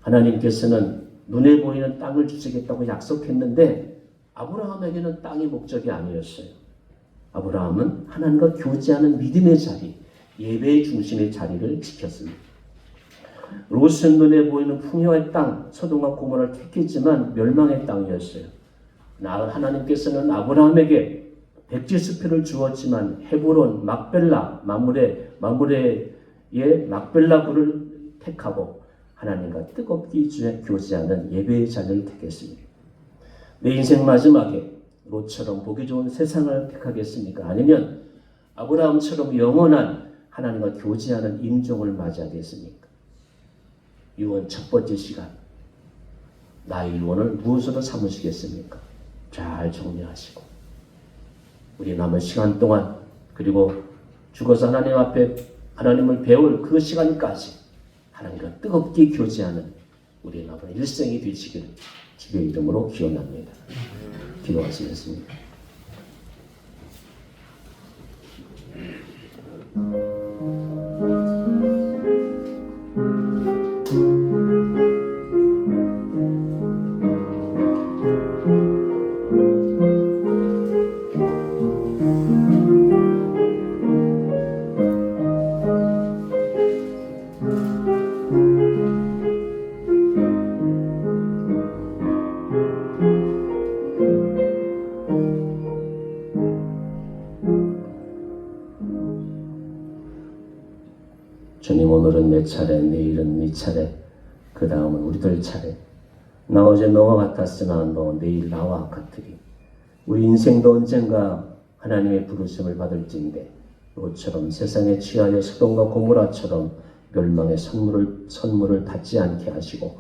하나님께서는 눈에 보이는 땅을 주시겠다고 약속했는데 아브라함에게는 땅이 목적이 아니었어요. 아브라함은 하나님과 교제하는 믿음의 자리, 예배의 중심의 자리를 지켰습니다. 롯은 눈에 보이는 풍요의 땅, 소돔과 고모라를 택했지만 멸망의 땅이었어요. 하나님께서는 아브라함에게 백지수표를 주었지만 헤브론, 막벨라, 마므레의 막벨라 굴을 택하고 하나님과 뜨겁게 교제하는 예배의 자리를 택했습니다. 내 인생 마지막에 롯처럼 보기 좋은 세상을 택하겠습니까? 아니면 아브라함처럼 영원한 하나님과 교제하는 임종을 맞이하겠습니까? 유언 첫 번째 시간, 나의 유언을 무엇으로 삼으시겠습니까? 잘 정리하시고 우리 남은 시간 동안 그리고 죽어서 하나님 앞에 하나님을 배울 그 시간까지 하나님과 뜨겁게 교제하는 우리 나라의 일생이 되시기를 주의 이름으로 기원합니다. 기도하시겠습니다. 주님, 오늘은 내 차례, 내일은 네 차례, 그 다음은 우리들 차례. 나 어제 너와 같았으나 너 내일 나와 같으리. 우리 인생도 언젠가 하나님의 부르심을 받을지인데 롯처럼 세상에 취하여 소돔과 고모라처럼 멸망의 선물을 받지 않게 하시고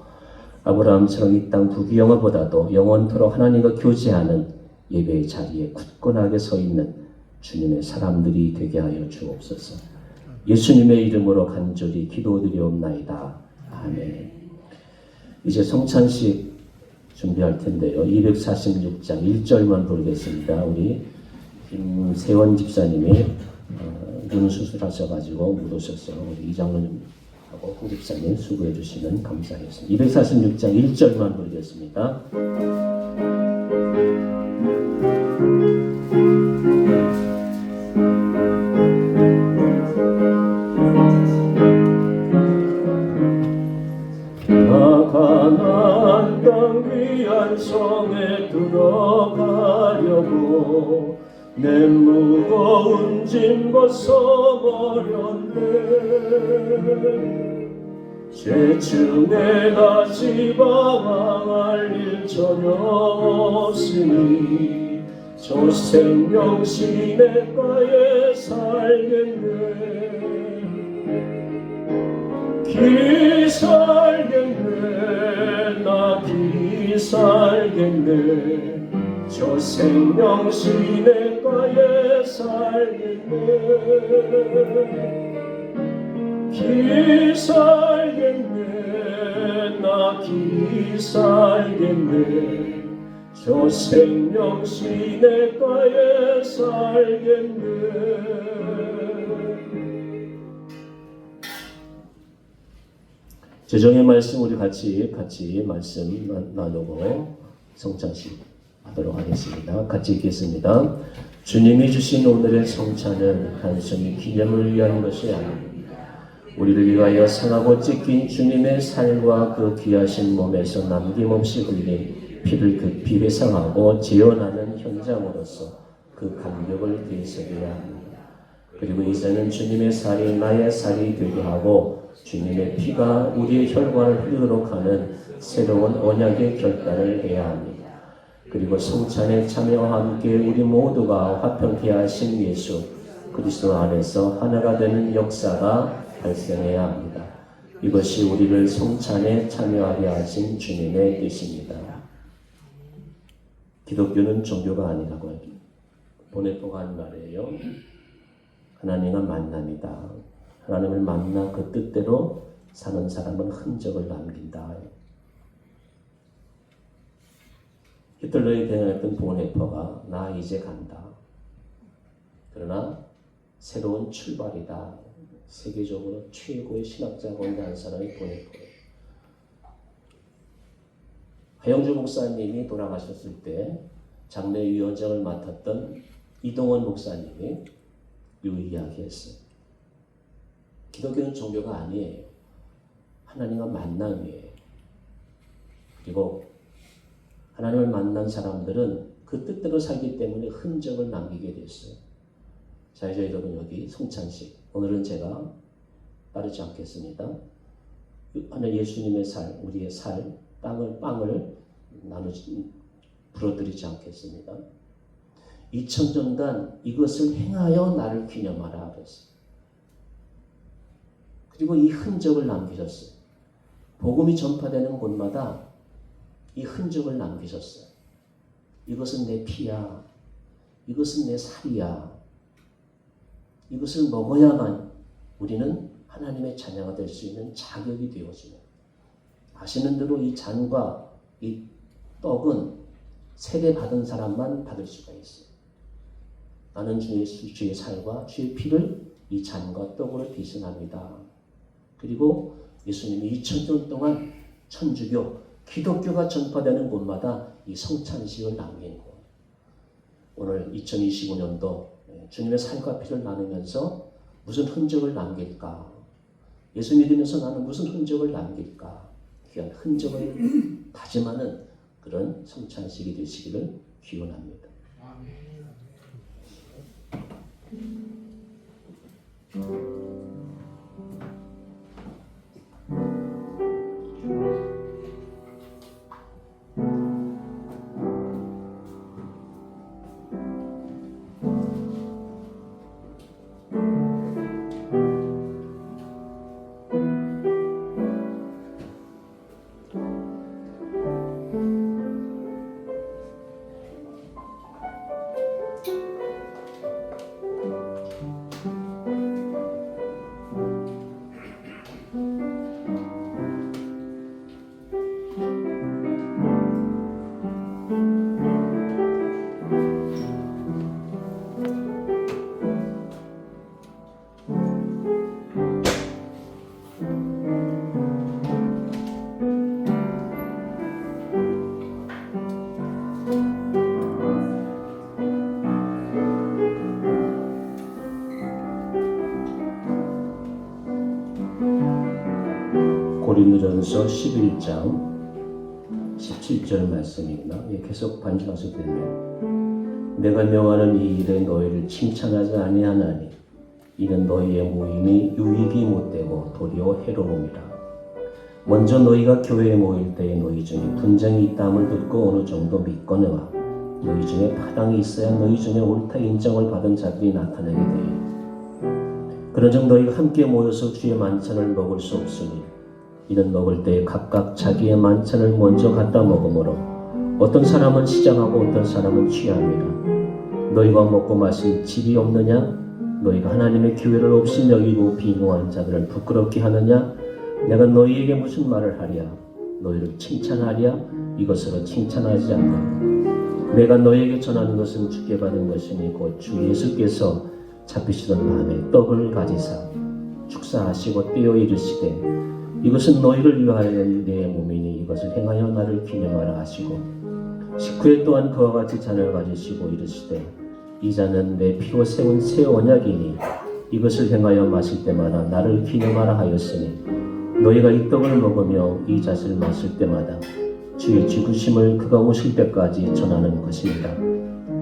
아브라함처럼 이 땅 부귀영화보다도 영원토록 하나님과 교제하는 예배의 자리에 굳건하게 서 있는 주님의 사람들이 되게 하여 주옵소서. 예수님의 이름으로 간절히 기도드리옵나이다. 아멘. 이제 성찬식 준비할 텐데요. 246장 1절만 부르겠습니다. 우리 김세원 집사님이 눈 수술하셔가지고 못 오셨어요. 우리 이장로님하고 홍 집사님 수고해 주시면 감사하겠습니다. 246장 1절만 부르겠습니다. 가나안 땅 귀한 성에 들어가려고 내 무거운 짐 벗어버렸네. 죄중에 다시 방황할 일 전혀 없으니 저 생명 시냇가에 살겠네. 길이 살겠네. 나 길이 살겠네. 저 생명 시냇가에 살겠네. 길이 살겠네. 나 길이 살겠네. 저 생명 시냇가에 살겠네. 제정의 말씀 우리 같이 말씀 나누고 성찬식 하도록 하겠습니다. 같이 읽겠습니다. 주님이 주신 오늘의 성찬은 단순히 기념을 위한 것이 아닙니다. 우리를 위하여 상하고 찢긴 주님의 살과 그 귀하신 몸에서 남김없이 흘린 피를 급히 회상하고 재현하는 현장으로서 그 감격을 되새겨야 합니다. 그리고 이제는 주님의 살이 나의 살이 되게 하고 주님의 피가 우리의 혈관을 흐르도록 하는 새로운 언약의 결단을 해야 합니다. 그리고 성찬의 참여와 함께 우리 모두가 화평케 하신 예수 그리스도 안에서 하나가 되는 역사가 발생해야 합니다. 이것이 우리를 성찬에 참여하게 하신 주님의 뜻입니다. 기독교는 종교가 아니라고 보네포가 한 말이에요. 하나님과 만남이다. 하나님을 만나 그 뜻대로 사는 사람은 흔적을 남긴다. 히틀러에 대항했던 보네퍼가 나 이제 간다. 그러나 새로운 출발이다. 세계적으로 최고의 신학자 가운데 한 사람이 보네퍼예요. 하영주 목사님이 돌아가셨을 때 장례위원장을 맡았던 이동원 목사님이 이 이야기했어요. 기독교는 종교가 아니에요. 하나님과 만남이에요. 그리고 하나님을 만난 사람들은 그 뜻대로 살기 때문에 흔적을 남기게 됐어요. 자, 이제 여러분 여기 성찬식. 오늘은 제가 따르지 않겠습니다. 하늘 예수님의 살, 우리의 살, 빵을 부러뜨리지 않겠습니다. 2000년간 이것을 행하여 나를 기념하라 그랬어요. 그리고 이 흔적을 남기셨어요. 복음이 전파되는 곳마다 이 흔적을 남기셨어요. 이것은 내 피야. 이것은 내 살이야. 이것을 먹어야만 우리는 하나님의 자녀가 될 수 있는 자격이 되어지는, 아시는 대로 이 잔과 이 떡은 세례받은 사람만 받을 수가 있어요. 나는 주의 살과 주의 피를 이 잔과 떡으로 대신합니다. 그리고 예수님이 2000년 동안 천주교, 기독교가 전파되는 곳마다 이 성찬식을 남긴 곳. 오늘 2025년도 주님의 살과 피를 나누면서 무슨 흔적을 남길까? 예수 믿으면서 나는 무슨 흔적을 남길까? 귀한 흔적을 다짐하는 그런 성찬식이 되시기를 기원합니다. 고린도전서 11장 17절 말씀입니다. 계속 반주하셔도 됩니다. 내가 명하는 이 일에 너희를 칭찬하지 아니하나니 이는 너희의 모임이 유익이 못되고 도리어 해로움이라. 먼저 너희가 교회에 모일 때에 너희 중에 분쟁이 있다함을 듣고 어느 정도 믿거니와 너희 중에 파당이 있어야 너희 중에 옳다 인정을 받은 자들이 나타나게 되리. 그런즉 너희가 함께 모여서 주의 만찬을 먹을 수 없으니 이는 먹을 때에 각각 자기의 만찬을 먼저 갖다 먹으므로 어떤 사람은 시장하고 어떤 사람은 취함이라. 너희가 먹고 마실 질이 없느냐? 너희가 하나님의 교회를 없이 여기고 비누한 자들을 부끄럽게 하느냐? 내가 너희에게 무슨 말을 하랴? 너희를 칭찬하랴? 이것으로 칭찬하지 않노라. 내가 너희에게 전하는 것은 주께 받은 것이니 곧 주 예수께서 잡히시던 밤에 떡을 가지사 축사하시고 떼어 이르시되 이것은 너희를 위하여 내 몸이니 이것을 행하여 나를 기념하라 하시고 식후에 또한 그와 같이 잔을 가지시고 이르시되 이 잔은 내 피로 세운 새 언약이니 이것을 행하여 마실 때마다 나를 기념하라 하였으니 너희가 이 떡을 먹으며 이 잣을 마실 때마다 주의 죽으심을 그가 오실 때까지 전하는 것입니다.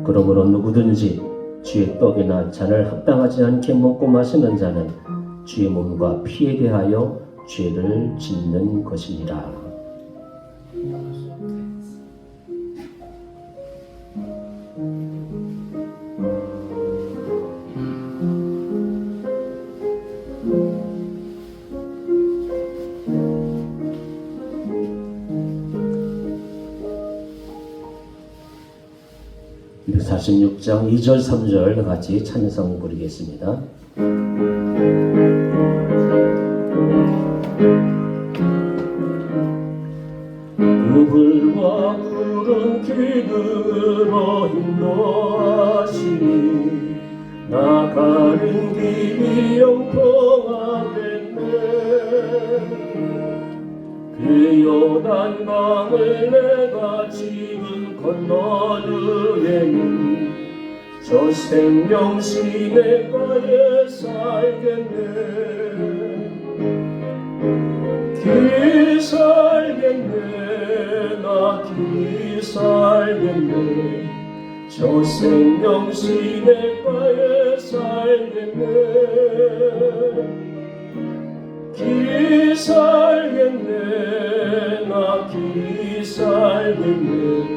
그러므로 누구든지 주의 떡이나 잔을 합당하지 않게 먹고 마시는 자는 주의 몸과 피에 대하여 죄를 짓는 것이니라. 네, 46장 2절 3절 같이 찬송 부르겠습니다. 그물과 구름 기둥으로 인도하시니 나가는 길이 영통하겠네. 그 요단강을 내가 지금 건너르에니 저 생명시 내가에 살겠네. 길 살겠네. 나 길 살겠네. 저 생명시 내가에 살겠네. 길 살겠네. 나 길 살겠네.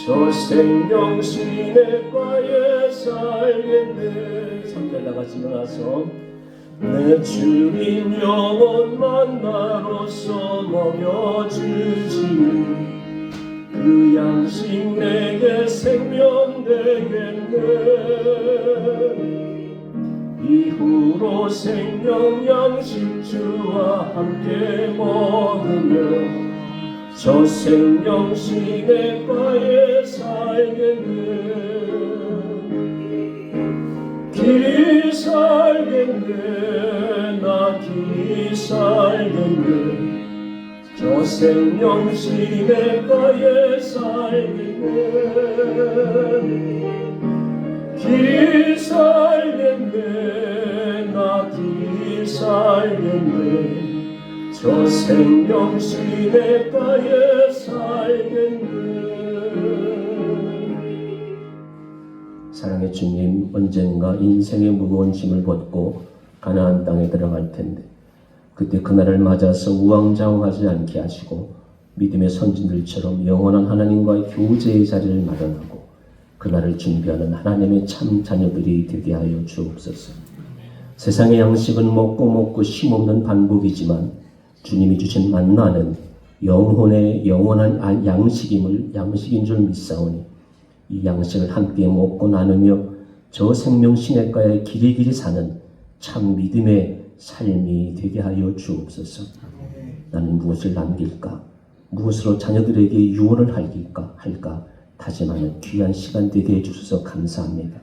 저 생명시 내가에 살겠네. 3절 나가지 말아서 내 주님 영원 만나로서 먹여주시니 그 양식 내게 생명 되겠네. 이후로 생명 양식 주와 함께 먹으며 저 생명 시내가에 살겠네. 길이 살겠네. 나 길이 살겠네. 저 생명 시내가에 살겠네. 길이 살겠네. 나 길이 살겠네. 저 생명 시내가에 살겠네. 사랑의 주님, 언젠가 인생의 무거운 짐을 벗고 가나안 땅에 들어갈 텐데 그때 그날을 맞아서 우왕좌왕하지 않게 하시고 믿음의 선진들처럼 영원한 하나님과의 교제의 자리를 마련하고 그날을 준비하는 하나님의 참 자녀들이 되게 하여 주옵소서. 세상의 양식은 먹고 쉼없는 반복이지만 주님이 주신 만나는 영혼의 영원한 양식인 줄 믿사오니 이 양식을 함께 먹고 나누며 저 생명 시냇가에 길이길이 사는 참 믿음의 삶이 되게 하여 주옵소서. 나는 무엇을 남길까? 무엇으로 자녀들에게 유언을 할까 다짐하는 귀한 시간 되게 해주셔서 감사합니다.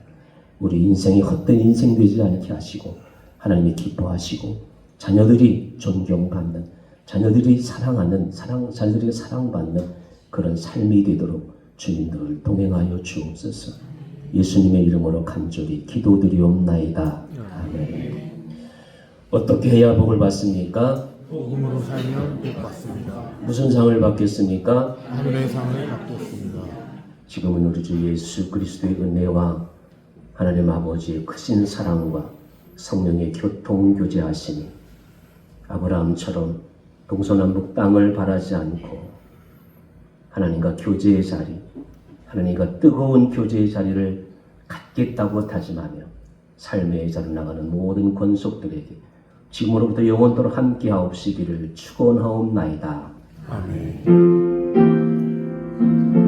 우리 인생이 헛된 인생 되지 않게 하시고 하나님이 기뻐하시고 자녀들이 존경받는, 자녀들이 사랑하는, 자녀들에게 사랑받는 그런 삶이 되도록 주님들 동행하여 주옵소서. 예수님의 이름으로 간절히 기도드리옵나이다. 아멘. 어떻게 해야 복을 받습니까? 복음으로 살면 복 받습니다. 무슨 상을 받겠습니까? 하늘의 상을 받겠습니다. 지금은 우리 주 예수 그리스도의 은혜와 하나님 아버지의 크신 사랑과 성령의 교통교제하심이 아브라함처럼 동서남북 땅을 바라지 않고 하나님과 교제의 자리, 하나님과 뜨거운 교제의 자리를 갖겠다고 다짐하며 삶의 자리로 나가는 모든 권속들에게 지금으로부터 영원토록 함께하옵시기를 축원하옵나이다. 아멘.